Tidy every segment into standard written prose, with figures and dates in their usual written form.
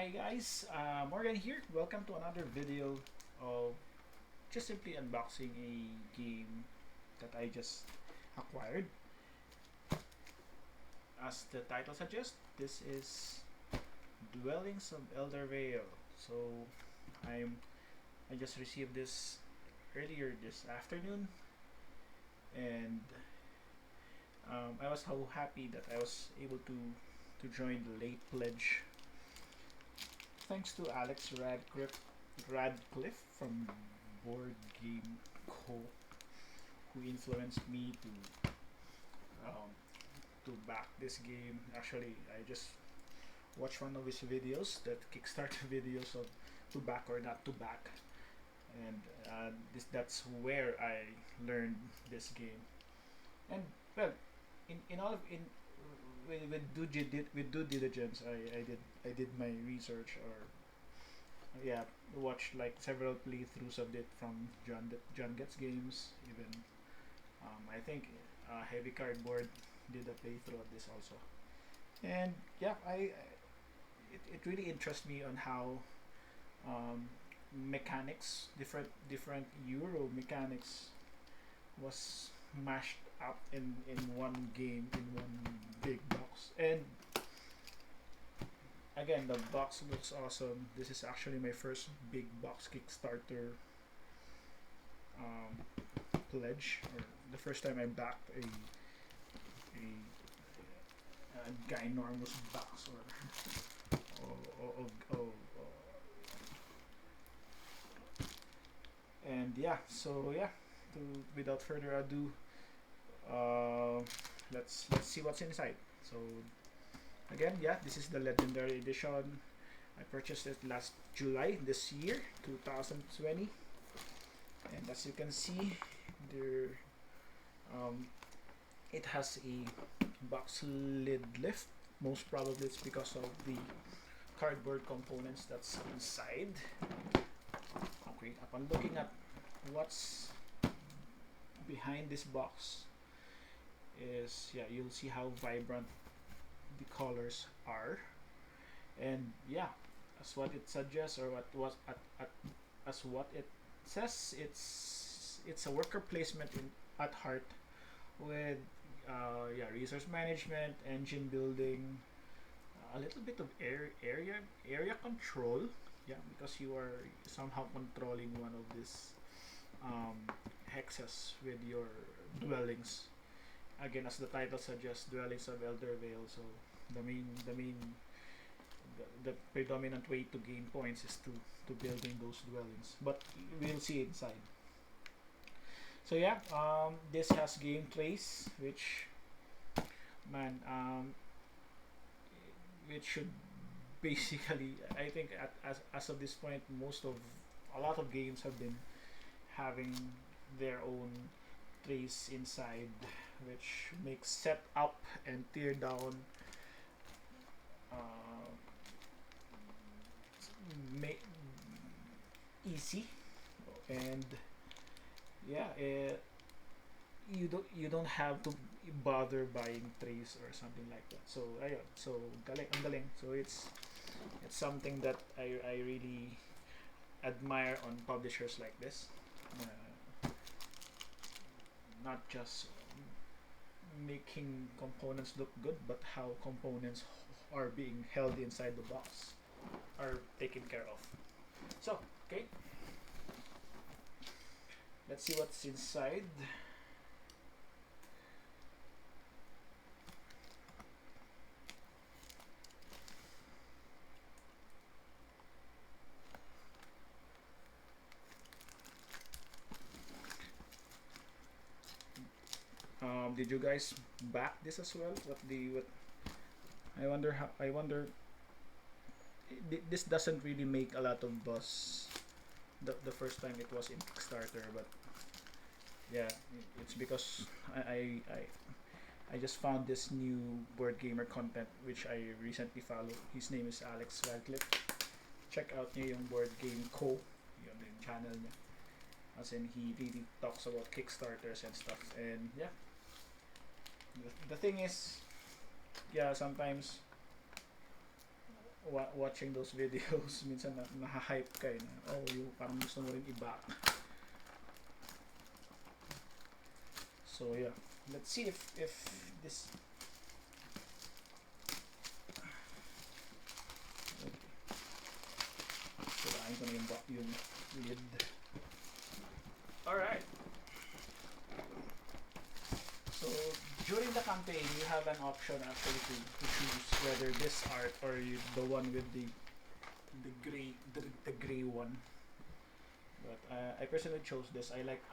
Hi guys, Morgan here. Welcome to another video of just simply unboxing a game that I just acquired. As the title suggests, this is Dwellings of Eldervale. So I'm I just received this earlier this afternoon, and I was so happy that I was able to join the late pledge thanks to Radcliffe from Board Game Co, who influenced me um, to back this game. Actually, I just watched one of his videos, that Kickstarter videos of to back or not to back, and that's where I learned this game. And well, in all of in with due diligence, I did my research, or yeah, watched like several playthroughs of it from John Gets Games. Even I think Heavy Cardboard did a playthrough of this also. And yeah, it really interests me on how um, mechanics, different Euro mechanics, was mashed up in one game, in one big box. And again, the box looks awesome. This is actually my first big box Kickstarter pledge, or the first time I backed a ginormous box, or and yeah. So yeah, to without further ado, uh, let's see what's inside. So again, yeah, this is the legendary edition. I purchased it last July this year, 2020, and as you can see, there um, it has a box lid lift. Most probably it's because of the cardboard components that's inside. Okay, upon looking at what's behind this box, is yeah, you'll see how vibrant the colors are. And yeah, as what it suggests, or what was as what it says, it's a worker placement at heart, with yeah, resource management, engine building, a little bit of area control. Yeah, because you are somehow controlling one of these um, hexes with your dwellings. Again, as the title suggests, Dwellings of Eldervale. So the predominant way to gain points is to building those dwellings. But we'll see inside. So yeah, this has game trays, man, which should basically, I think, as of this point, a lot of games have been having their own trays inside, which makes set up and tear down uh, ma- easy. And yeah, you don't have to bother buying trays or something like that. So ayun, so galing, ang galing. So it's something that I really admire on publishers like this. Not just making components look good, but how components are being held inside the box, are taken care of. So okay, let's see what's inside. Did you guys back this as well? What I wonder. This doesn't really make a lot of buzz the first time it was in Kickstarter, but yeah, it's because I just found this new board gamer content, which I recently followed. His name is Alex Radcliffe. Check out niyo yung Board Game Co, yung channel niya. As in, he really talks about Kickstarters and stuff. And yeah, the thing is, yeah, sometimes watching those videos, minsan na-hype ka eh, na, oh, yung parang gusto mo rin i-back. So yeah, let's see if this. Okay. Sirain ko na yung lid. Alright. So during the campaign, you have an option actually to choose whether this art or the one with the gray one. But I personally chose this. I like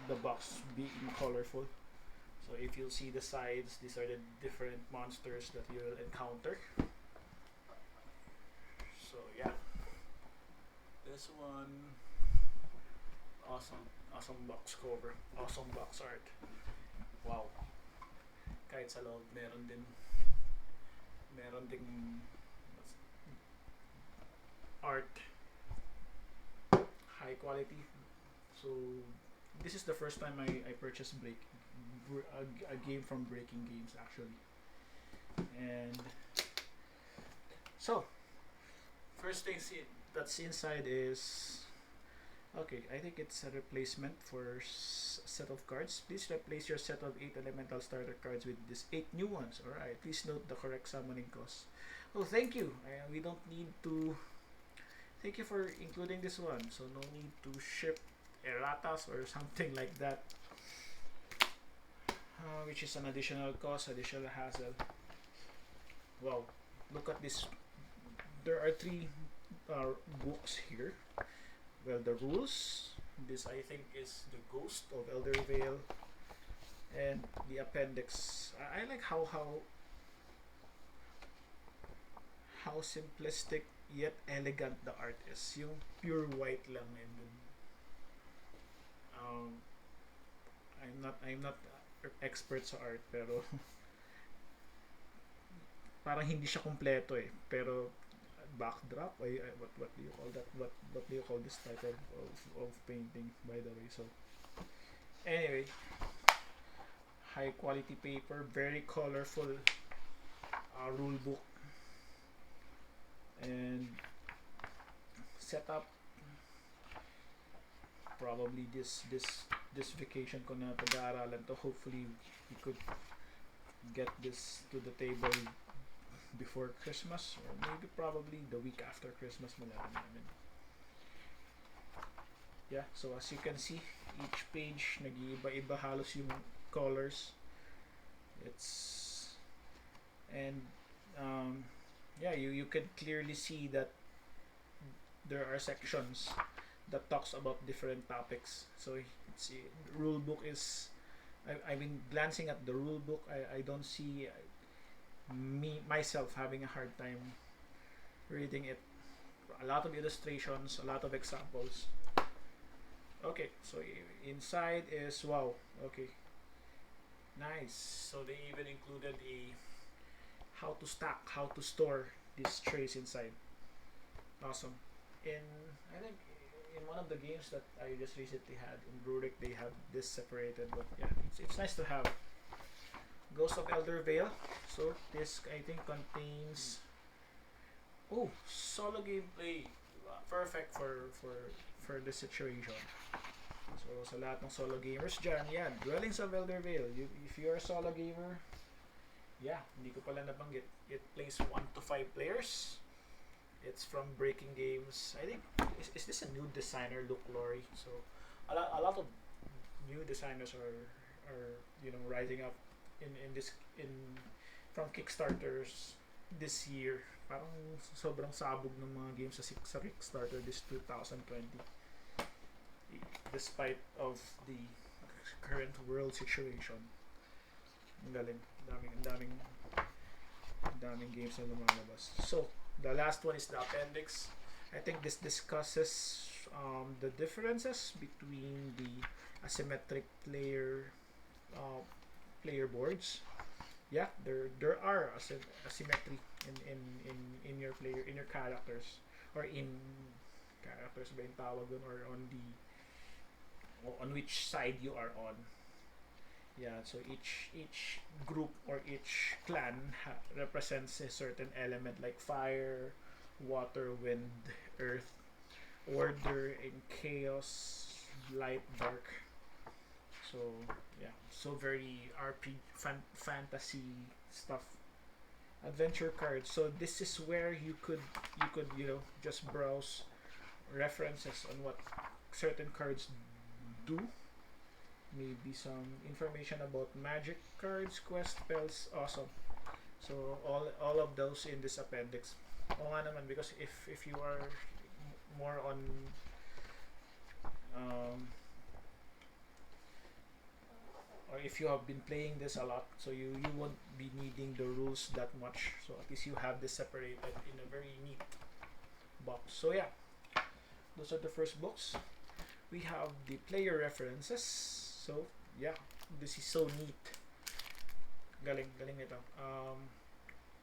the box being colorful. So if you'll see the sides, these are the different monsters that you will encounter. So yeah, this one, awesome box cover, awesome box art. Wow. Kahit sa loob meron ding art, high quality. So this is the first time I purchased a game from Breaking Games actually. And so first thing that's inside is, okay, I think it's a replacement for set of cards. Please replace your set of 8 elemental starter cards with these 8 new ones. Alright, please note the correct summoning cost. Oh, thank you. We don't need to. Thank you for including this one. So no need to ship erratas or something like that. Which is an additional cost, additional hassle. Wow, look at this. There are 3 books here. Well, the rules. This I think is the Ghost of Eldervale, and the appendix. I like how simplistic yet elegant the art is. Yung pure white lang, and I'm not expert sa art, pero parang hindi siya kompleto eh. Pero backdrop, what do you call that? What do you call this type of painting, by the way? So anyway, high quality paper, very colorful rule book, and setup. Probably this vacation ko na pag-aaralan to, hopefully we could get this to the table before Christmas, or maybe probably the week after Christmas malaman namin. Yeah, so as you can see, each page nag-iiba-iba halos yung colors. It's and yeah, you can clearly see that there are sections that talks about different topics. So it's rule book is, I mean, glancing at the rule book, I don't see myself having a hard time reading it. A lot of illustrations, a lot of examples. Okay, so inside is, wow, okay, nice. So they even included how to stack, how to store these trays inside. Awesome. I think in one of the games that I just recently had in Rulebook, they have this separated, but yeah, it's nice to have. Ghost of Eldervale. So this I think contains solo gameplay. Perfect for this situation. So sa lahat ng solo gamers dyan, yan, Dwellings of Eldervale. If you're a solo gamer, yeah, hindi ko pala nabanggit. It plays 1 to 5 players. It's from Breaking Games. I think is this a new designer, Luke Laurie? So a lot of new designers are rising up in from Kickstarters this year. Parang sobrang sabog ng mga games sa Kickstarter this 2020, despite of the current world situation. Ang galing, daming games na lumalabas. So the last one is the appendix. I think this discusses the differences between the asymmetric player boards. Yeah, there are asymmetry in your characters, or in characters ba yung tawag dun, or on which side you are on. Yeah, so each group or each clan represents a certain element like fire, water, wind, earth, order, and chaos, light, dark. So yeah, so very fantasy stuff. Adventure cards. So this is where you could just browse references on what certain cards do. Maybe some information about magic cards, quest spells. Awesome. So all of those in this appendix. Oo nga naman, because if you are more on um, or if you have been playing this a lot, so you won't be needing the rules that much. So at least you have this separated in a very neat box. So yeah, those are the first books. We have the player references. So yeah, this is so neat. Galing nito.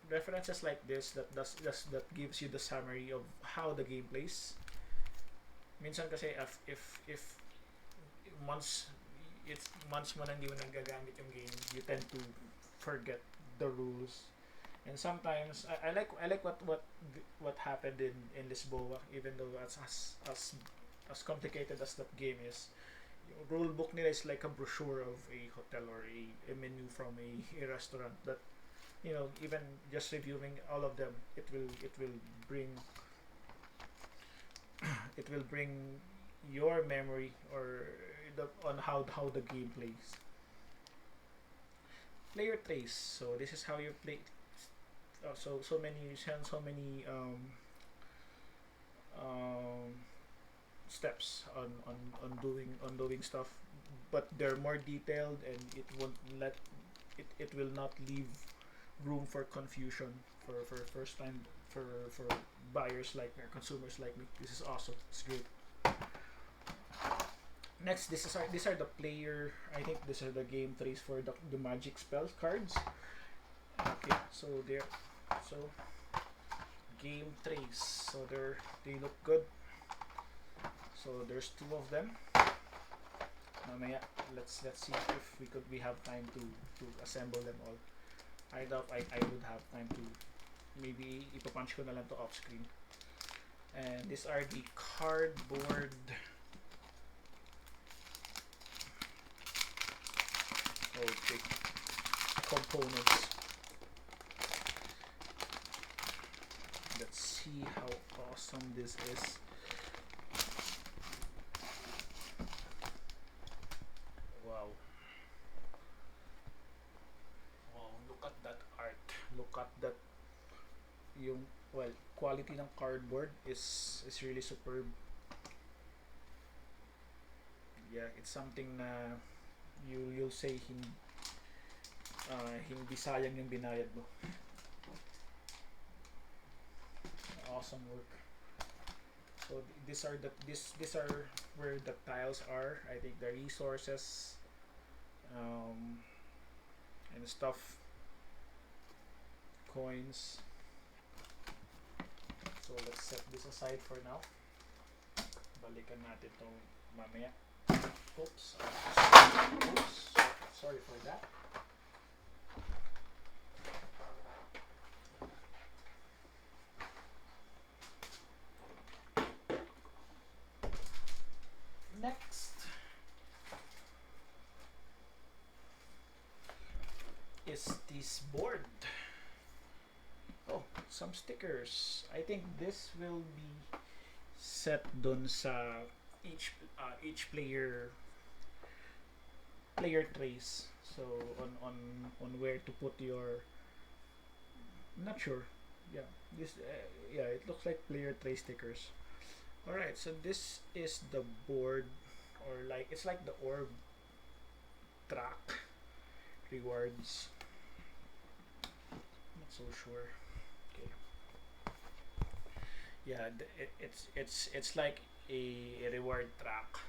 References like this that gives you the summary of how the game plays. Minsan kasi if once it's months mo nang hindi mo nagagamit yung game, you tend to forget the rules. And sometimes I like what happened in Lisboa, even though as complicated as that game is. Yung rule book nila is like a brochure of a hotel or a menu from a restaurant that even just reviewing all of them, it will bring it will bring your memory or on how the game plays. Player trace. So this is how you play. So many um, steps on doing stuff, but they're more detailed, and it will not leave room for confusion for first time for buyers like me or consumers like me. This is awesome. It's great. Next, these are the player. I think these are the game trees for the magic spell cards. Okay, so game trees. So they look good. So there's two of them. Mamaya, let's see if we have time to assemble them all. I doubt I would have time to. Maybe ipapunch ko na lang to off screen. And these are the cardboard components. Let's see how awesome this is. Wow. Wow, look at that art. Look at that. Yung quality ng cardboard is really superb. Yeah, it's something na you'll say hindi sayang yung binayad mo. Awesome work. So these are where the tiles are. I think the resources and stuff, coins. So let's set this aside for now. Balikan natin to mamaya. Oops. Sorry for that. Next is this board. Oh, some stickers. I think this will be set dun sa each player trace. So on where to put your. I'm not sure. Yeah, it looks like player trace stickers. Alright, so this is the board, or it's like the orb track rewards. Not so sure. Okay. Yeah, it's like a reward track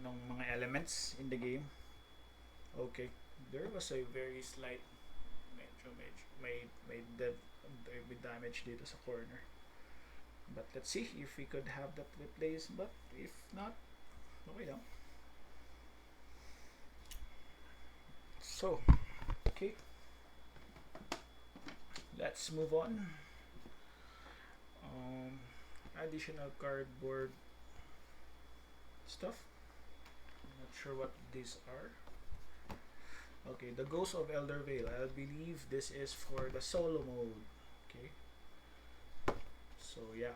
ng mga elements in the game. Okay, there was a very slight may damage dito sa corner. But let's see if we could have that replaced. But if not, okay lang. So, okay, let's move on. Um, Additional cardboard stuff. I'm not sure what these are. Okay, the Ghost of Eldervale. I believe this is for the solo mode. Okay, so yeah,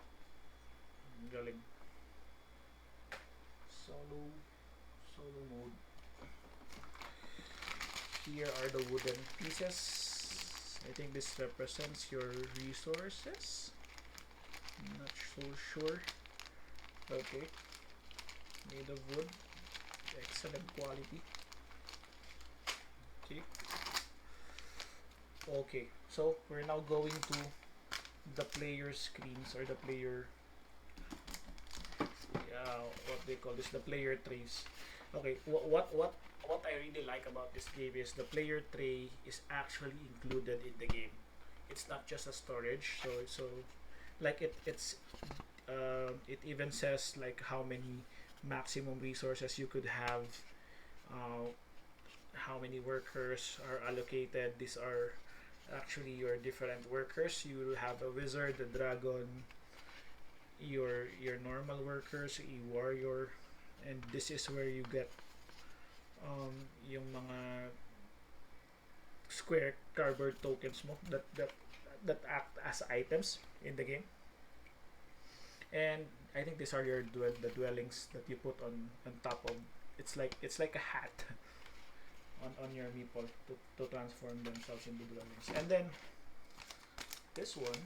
galing. Solo, solo mode. Here are the wooden pieces. I think this represents your resources. I'm not so sure. Okay, made of wood, excellent quality. Okay. Okay, so we're now going to the player screens or the player, what they call this, the player trays. Okay, what I really like about this game is the player tray is actually included in the game. It's not just a storage. So like it even says like how many maximum resources you could have, uh, how many workers are allocated. These are actually your different workers. You will have a wizard, a dragon, your normal workers, a warrior, and this is where you get yung mga square cardboard tokens mo that act as items in the game. And I think these are the dwellings that you put on top of. It's like a hat on your meeple to transform themselves into dwellings. And then this one,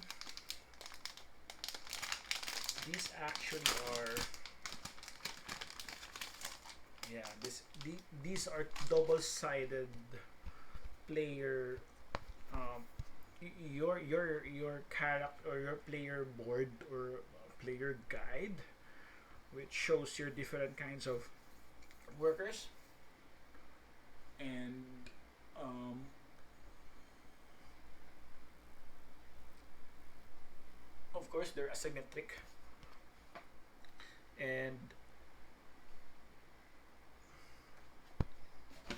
these actually are, yeah, these are double-sided player, um, your character or your player board or player guide, which shows your different kinds of workers. And um, of course they're asymmetric, and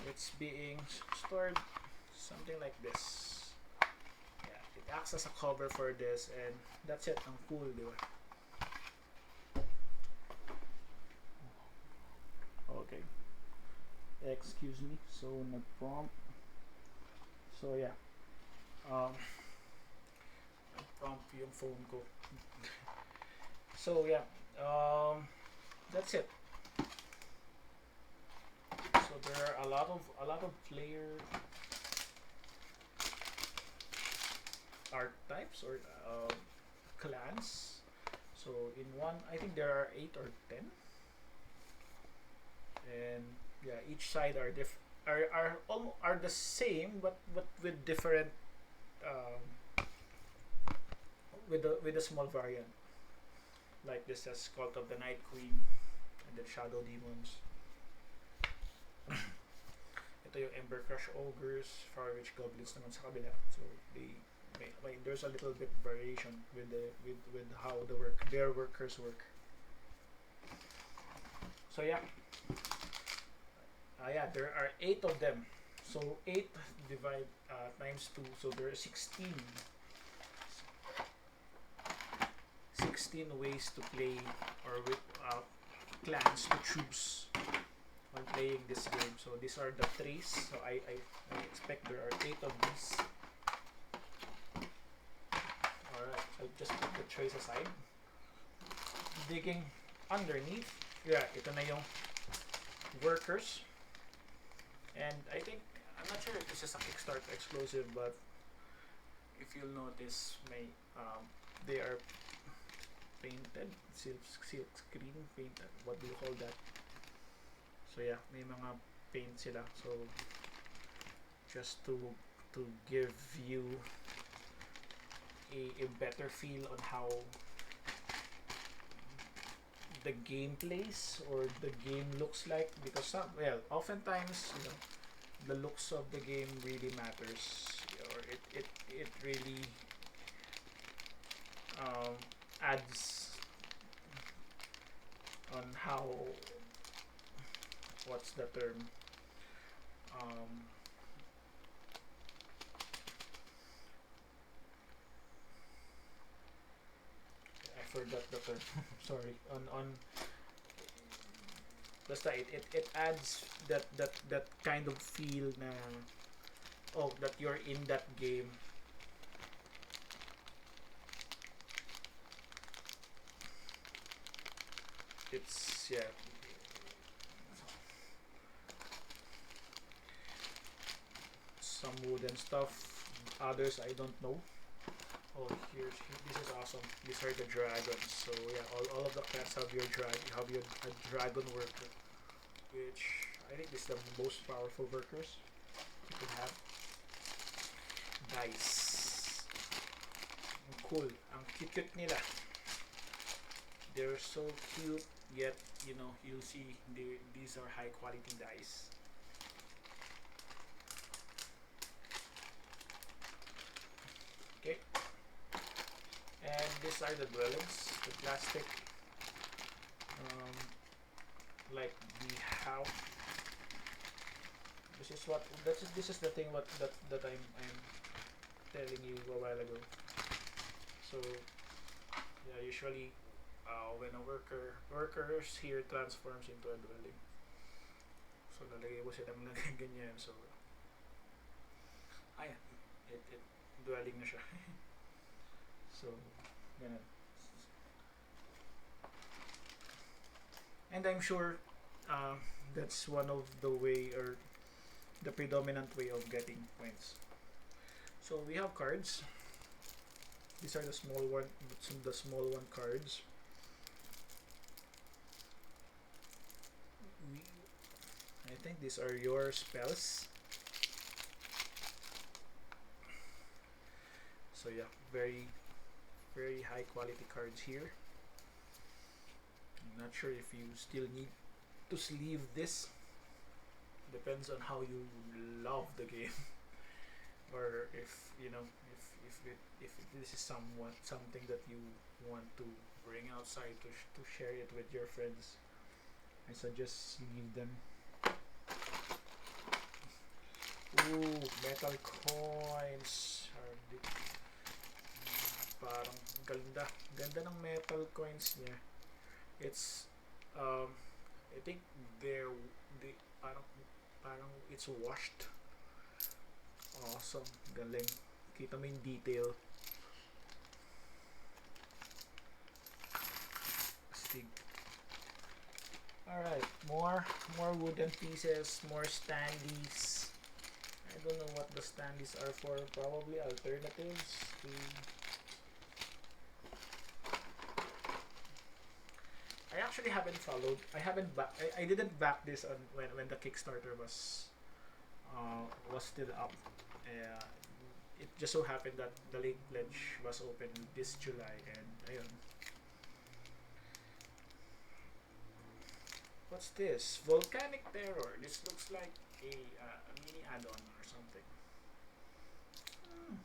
it's being stored something like this. Yeah, it acts as a cover for this, and that's it. Ang cool, di ba? Okay. Excuse me. So nag-prompt. So yeah. Um, prompt yung phone ko. So yeah. That's it. So there are a lot of player archetypes or clans. So in one, I think there are 8 or 10, and yeah, each side are the same, but with different, um, with a small variant. Like this says Cult of the Night Queen, and then Shadow Demons. Ito yung Ember Crush Ogres, Far Witch Goblins naman sa kabila. So there's a little bit variation with how their workers work. So yeah. Yeah, there are 8 of them. So 8 divide times 2, so there are 16 ways to play, or with clans to choose when playing this game. So these are the trays. So I expect there are 8 of these. Alright, I'll just put the trays aside. Digging underneath, yeah, ito na yung workers. And I think, I'm not sure if this is a Kickstarter exclusive, but if you'll notice, they are painted, silk screen painted. What do you call that? So yeah, may mga paint sila. So just to give you a better feel on how the game plays or the game looks like, because oftentimes, the looks of the game really matters, or it really adds on how, what's the term, forgot the term. Sorry. On basta it adds that kind of feel na oh that you're in that game. It's yeah. Some wooden stuff. Others I don't know. Oh, this is awesome. These are the dragons. So yeah, all of the pets have your have your a dragon worker, which I think is the most powerful workers you can have. Dice. Cool. Ang cute nila. They're so cute, yet you'll see these are high quality dice. Okay, and these are the dwellings, the plastic, um, like the house. This is the thing that I'm telling you a while ago. So yeah, usually when a workers here transforms into a dwelling. So lalagay ko silang ganyan. So ayan, it dwelling na siya. So ganun. And I'm sure that's one of the way or the predominant way of getting points. So we have cards. These are the small one cards. I think these are your spells. So yeah, very high quality cards here. I'm not sure if you still need to sleeve this. Depends on how you love the game, or if if this is something that you want to bring outside to share it with your friends. I suggest sleeve them. Ooh, metal coins. Parang ganda ng metal coins niya. It's I think they parang it's washed. Awesome, galing. Kita mo yung detail. Astig. Alright, more wooden pieces, more standees. I don't know what the standees are for. Probably alternatives to. I actually haven't followed. I didn't back this on when the Kickstarter was still up. Uh, it just so happened that the late pledge was open this July, and ayun. What's this? Volcanic Terror. This looks like a mini add-on or something. Hmm.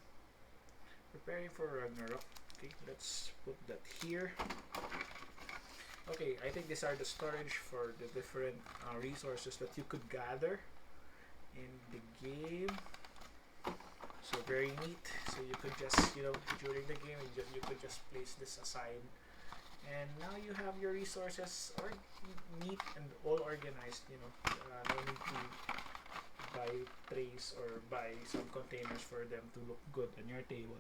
Preparing for Ragnarok. Okay, let's put that here. Okay, I think these are the storage for the different resources that you could gather in the game. So very neat. So you could just, during the game, you could just place this aside. And now you have your resources neat and all organized, no need to buy trays or buy some containers for them to look good on your table.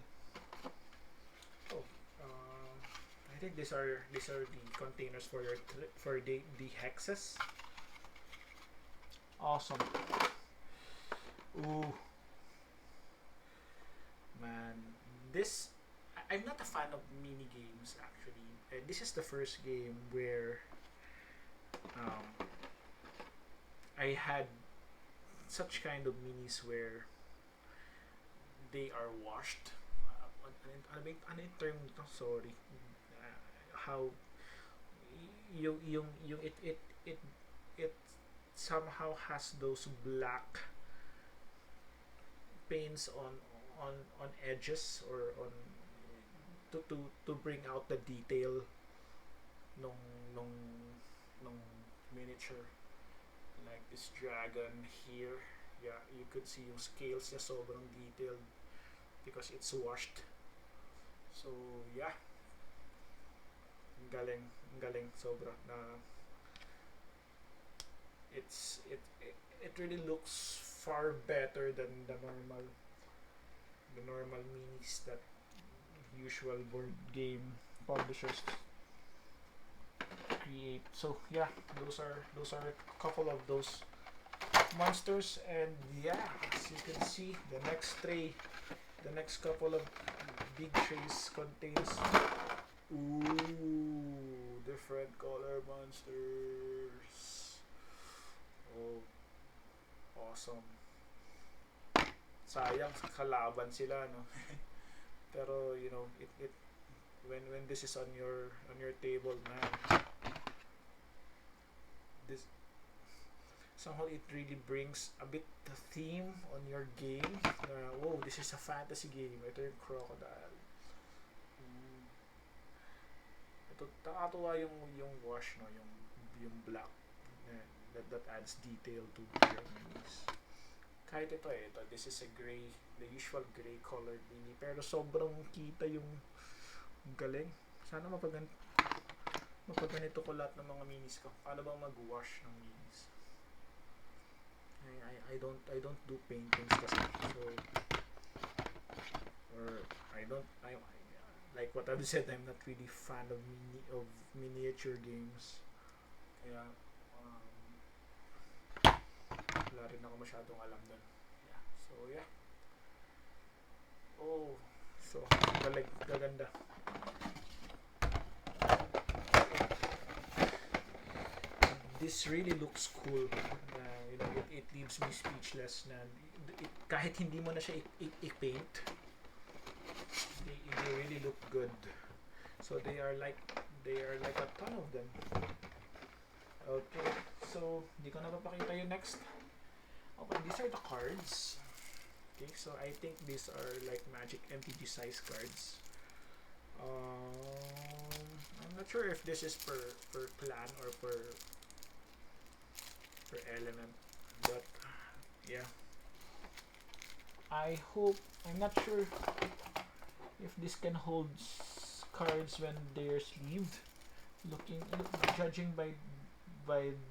Oh, I think these are the containers for the hexes. Awesome. Ooh, man, I'm not a fan of mini games actually. This is the first game where I had such kind of minis where they are washed. Ano yung term to? Sorry. How it somehow has those black paints on edges or on to bring out the detail nung nung nung miniature, like this dragon here. Yeah, you could see yung scales niya sobrang detailed because it's washed. So yeah, Galing sobra na it really looks far better than the normal minis that usual board game publishers create. So yeah, those are a couple of those monsters, and yeah, as you can see, the next couple of big trays contains different color monsters. Oh, awesome. Sayang kalaban sila, no. Pero you know, it when this is on your table, man, this somehow it really brings a bit the theme on your game. Whoa, this is a fantasy game. Ito yung crocodile. Ito nakakatuwa yung wash, no, yung black, that adds detail to your minis. Kahit ito, this is a gray, the usual gray colored mini, pero sobrang kita yung galing. Sana mapaganito ko lahat ng mga minis ko. Paano bang mag-wash ng minis? I don't do paintings kasi, so or I like what I've said, I'm not really fan of miniature games. Kaya wala rin ako masyadong alam dun. Yeah. So yeah. Oh, so galing, gaganda. This really looks cool. You know, it leaves me speechless na kahit hindi mo na siya i-paint, they really look good. So they are like a ton of them. Okay, so di ko na papakita yung next. Okay, these are the cards. Okay, so I think these are like Magic MTG size cards. I'm not sure if this is per clan or per element, but yeah. I'm not sure if this can hold cards when they're sleeved. Judging by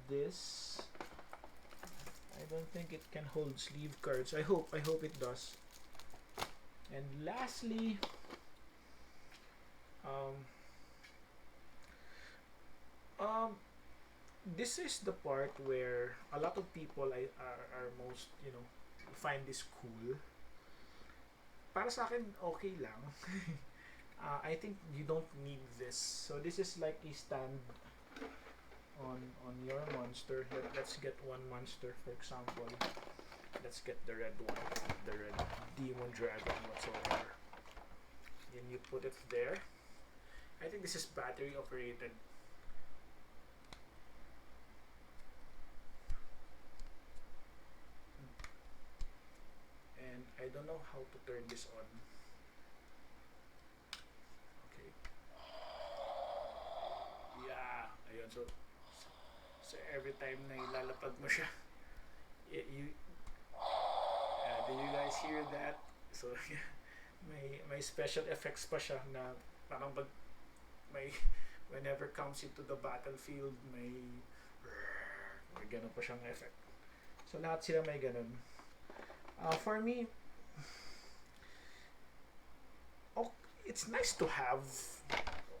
this, I don't think it can hold sleeve cards. I hope it does. And lastly, this is the part where a lot of people are most, you know, find this cool. Para sa akin, okay lang. I think you don't need this. So this is like a stand on your monster. Let's get one monster, for example. Let's get the red one, the red demon dragon whatsoever. Then you put it there. I think this is battery operated. And I don't know how to turn this on. Okay. Yeah, ayun. So every time na ilalapag mo siya, do you guys hear that? So may special effects pa siya na parang whenever comes into the battlefield, may ganun pa siyang effect. So lahat sila may ganun. For me, it's nice to have.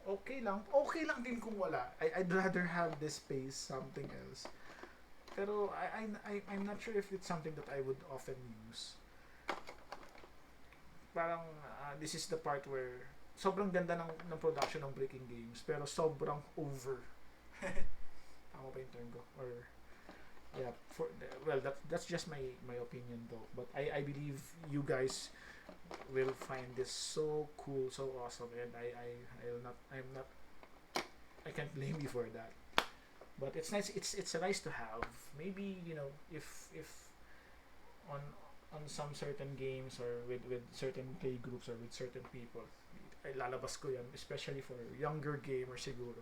Okay lang din kung wala. I'd rather have this space something else. Pero I'm not sure if it's something that I would often use. Parang this is the part where sobrang ganda ng production ng Breaking Games, pero sobrang over. Tama ba yung term ko? Or yeah, that's just my opinion though. But I believe you guys will find this so cool, so awesome, and I can't blame you for that. But it's nice. It's nice to have. Maybe, you know, if on some certain games or with certain play groups or with certain people, ay lalabas ko yan, especially for younger gamers siguro.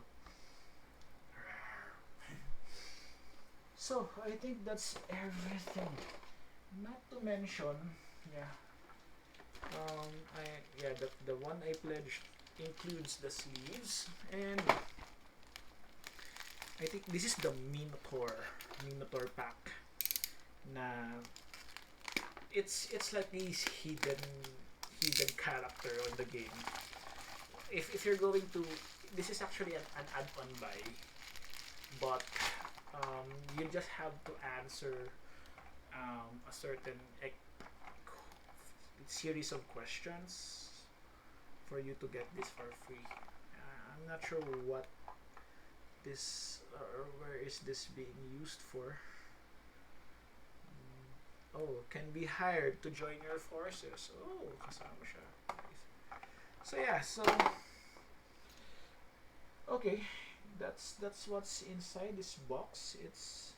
So I think that's everything. Not to mention, the one I pledged includes the sleeves, and I think this is the Minotaur pack. Na it's like this hidden character on the game. If you're going to, this is actually an add-on buy, but you just have to answer a certain series of questions for you to get this for free. I'm not sure what this or where is this being used for. Oh, can be hired to join your forces. Oh, kasama siya. Nice. So yeah, so okay, that's what's inside this box. It's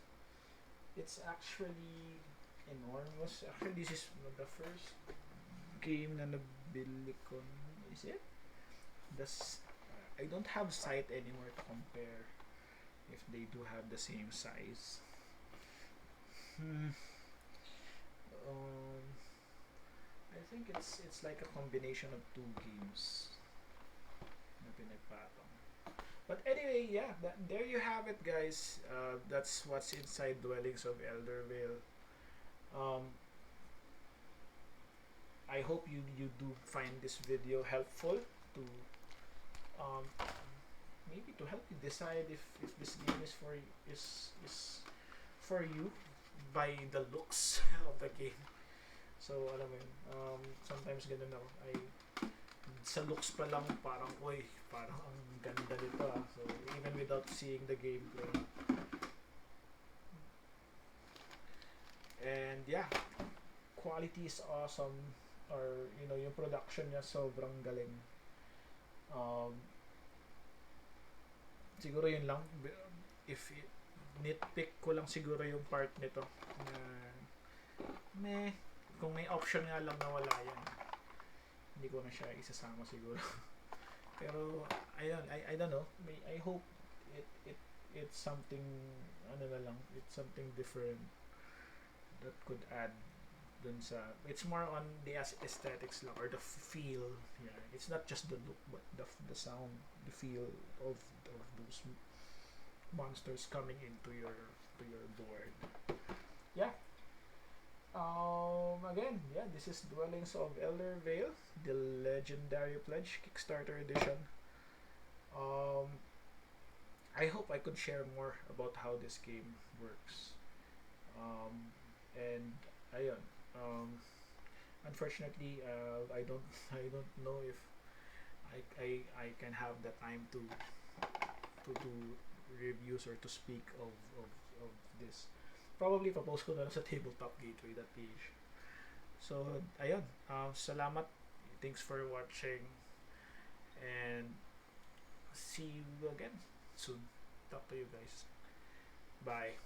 actually enormous. Actually, this is the first game na nabili ko. Is it? Das I don't have sight anymore to compare if they do have the same size. Hmm. Um, I think it's like a combination of two games na pinagpatong. But anyway, yeah, there you have it, guys. That's what's inside Dwellings of Eldervale. Um, I hope you do find this video helpful to um, maybe to help you decide if this game is for you by the looks of the game. So alam mo yun, sometimes ganun ako. Sa looks pa lang parang, uy, parang ang ganda nito ah. So even without seeing the gameplay. And yeah, quality is awesome. Or yung production niya sobrang galing. Um, Siguro yun lang. If nitpick ko lang siguro yung part nito na kung may option nga lang na wala yan, hindi ko na siya isasama siguro. Pero ayun, I don't know. I hope it's something ano na lang, it's something different that could add dun sa, it's more on the aesthetics lang or the feel. Yeah, it's not just the look but the sound, the feel of those monsters coming into your board. Yeah. Again, yeah, this is Dwellings of Eldervale, the Legendary Pledge Kickstarter edition. I hope I could share more about how this game works. And ayun, unfortunately, I don't I don't know if I can have the time to do reviews or to speak of this. Probably papost ko na lang sa tabletopgateway.ph. So, ayun. Salamat. Thanks for watching. And see you again soon. Talk to you guys. Bye.